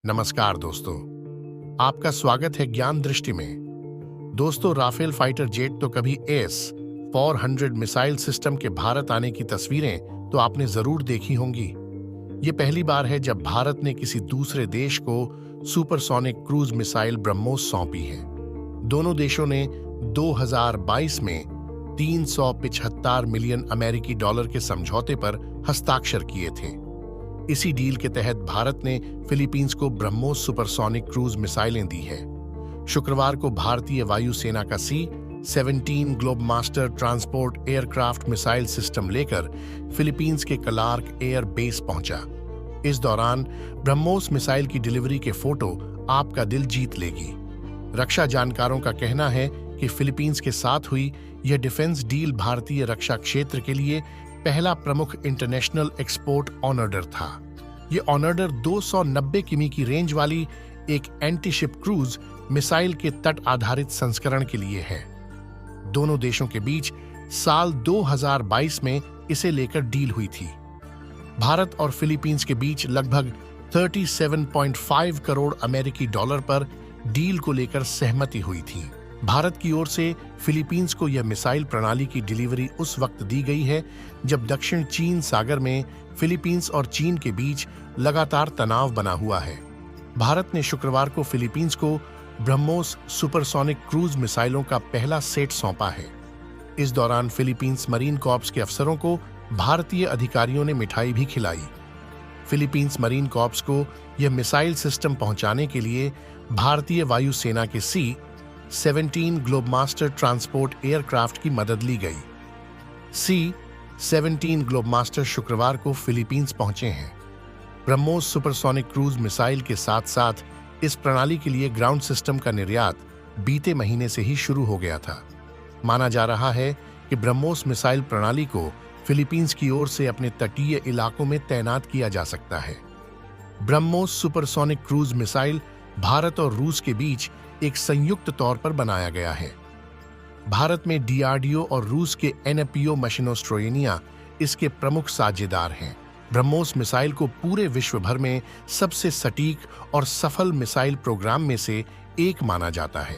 नमस्कार दोस्तों, आपका स्वागत है ज्ञान दृष्टि में। दोस्तों, राफेल फाइटर जेट तो कभी S-400 मिसाइल सिस्टम के भारत आने की तस्वीरें तो आपने जरूर देखी होंगी। ये पहली बार है जब भारत ने किसी दूसरे देश को सुपरसोनिक क्रूज मिसाइल ब्रह्मोस सौंपी है। दोनों देशों ने 2022 में 375 मिलियन अमेरिकी डॉलर के समझौते पर हस्ताक्षर किए थे। इसी डील के तहत भारत ने फिलीपींस को ब्रह्मोस सुपरसोनिक क्रूज मिसाइलें दी है। शुक्रवार को भारतीय वायुसेना का C-17 Globemaster transport aircraft missile system लेकर फिलीपींस के क्लार्क एयर बेस पहुंचा। इस दौरान ब्रह्मोस मिसाइल की डिलीवरी के फोटो आपका दिल जीत लेगी। रक्षा जानकारों का कहना है कि फिलीपींस के साथ हुई यह डिफेंस डील भारतीय रक्षा क्षेत्र के लिए पहला प्रमुख इंटरनेशनल एक्सपोर्ट ऑर्डर था। ये ऑर्डर 290 किमी की रेंज वाली एक एंटीशिप क्रूज मिसाइल के तट आधारित संस्करण के लिए है। दोनों देशों के बीच साल 2022 में इसे लेकर डील हुई थी। भारत और फिलीपींस के बीच लगभग 37.5 करोड़ अमेरिकी डॉलर पर डील को लेकर सहमति हुई थी। भारत की ओर से फिलीपींस को यह मिसाइल प्रणाली की डिलीवरी उस वक्त दी गई है जब दक्षिण चीन सागर में फिलीपींस और चीन के बीच लगातार तनाव बना हुआ है। भारत ने शुक्रवार को फिलीपींस को ब्रह्मोस सुपरसोनिक क्रूज मिसाइलों का पहला सेट सौंपा है। इस दौरान फिलीपींस मरीन कॉर्प्स के अफसरों को भारतीय अधिकारियों ने मिठाई भी खिलाई। फिलीपींस मरीन कॉर्प्स को यह मिसाइल सिस्टम पहुंचाने के लिए भारतीय वायुसेना के C-17 ग्लोबमास्टर ट्रांसपोर्ट एयरक्राफ्ट की मदद ली गई। C-17 ग्लोबमास्टर शुक्रवार को फिलीपींस पहुंचे हैं। ब्रह्मोस सुपरसोनिक क्रूज मिसाइल के साथ साथ इस प्रणाली के लिए ग्राउंड सिस्टम का निर्यात बीते महीने से ही शुरू हो गया था। माना जा रहा है कि ब्रह्मोस मिसाइल प्रणाली को फिलीपींस की ओर से अपने तटीय इलाकों में तैनात किया जा सकता है। BrahMos supersonic cruise missile Bharat और रूस के बीच एक संयुक्त तौर पर बनाया गया है। भारत में DRDO और रूस के NPO मशीनोस्ट्रोयनिया इसके प्रमुख साझेदार हैं। ब्रह्मोस मिसाइल को पूरे विश्व भर में सबसे सटीक और सफल मिसाइल प्रोग्राम में से एक माना जाता है।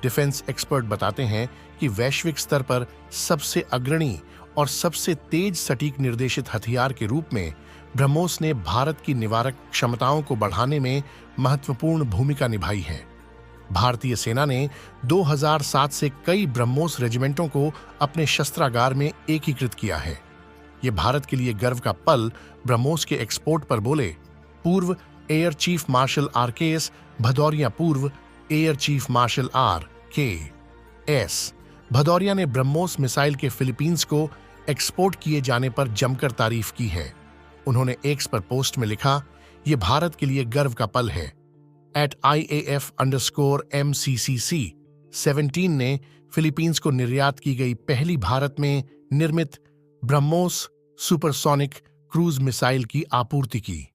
डिफेंस एक्सपर्ट बताते हैं कि वैश्विक स्तर पर सबसे अग्रणी और सबसे तेज सटीक निर्देशित हथियार के रूप में ब्रह्मोस ने भारत की निवारक क्षमताओं को बढ़ाने में महत्वपूर्ण भूमिका निभाई है। भारतीय सेना ने 2007 से कई ब्रह्मोस रेजिमेंटों को अपने शस्त्रागार में एकीकृत किया है। ये भारत के लिए गर्व का पल। ब्रह्मोस के एक्सपोर्ट पर बोले पूर्व air chief marshal RKS Bhadauria. पूर्व air chief marshal RKS Bhadauria ने ब्रह्मोस मिसाइल के फिलीपींस को एक्सपोर्ट किए जाने पर जमकर तारीफ की है। उन्होंने एक्स पर पोस्ट में लिखा, ये भारत के लिए गर्व का पल है। @IAF_MCCC-17 ने फिलीपींस को निर्यात की गई पहली भारत में निर्मित ब्रह्मोस सुपरसोनिक क्रूज मिसाइल की आपूर्ति की।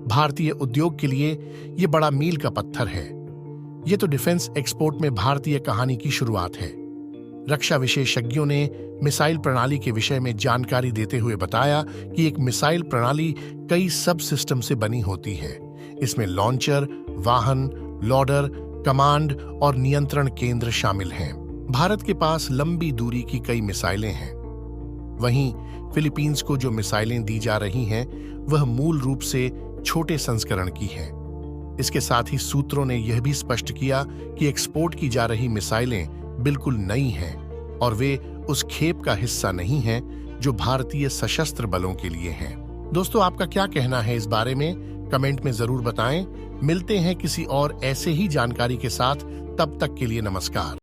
भारतीय उद्योग के लिए यह बड़ा मील का पत्थर है। यह तो डिफेंस एक्सपोर्ट में भारतीय कहानी की शुरुआत है। रक्षा विशेषज्ञों ने मिसाइल प्रणाली के विषय में जानकारी देते हुए बताया कि एक मिसाइल प्रणाली कई सब सिस्टम से बनी होती है। इसमें लॉन्चर, वाहन, लॉडर, कमांड और नियंत्रण केंद्र शामिल हैं। भारत के पास लंबी दूरी की कई मिसाइलें हैं। वहीं फिलीपींस को जो मिसाइलें दी जा रही हैं वह मूल रूप से छोटे संस्करण की हैं। इसके साथ ही सूत्रों ने यह भी स्पष्ट किया कि एक्सपोर्ट की जा रही मिसाइलें बिल्कुल नई हैं और वे उस खेप का हिस्सा नहीं हैं जो भारतीय सशस्त्र बलों के लिए हैं। दोस्तों, आपका क्या कहना है इस बारे में? कमेंट में जरूर बताएं। मिलते हैं किसी और ऐसे ही जानकारी के साथ। तब तक के लिए नमस्कार।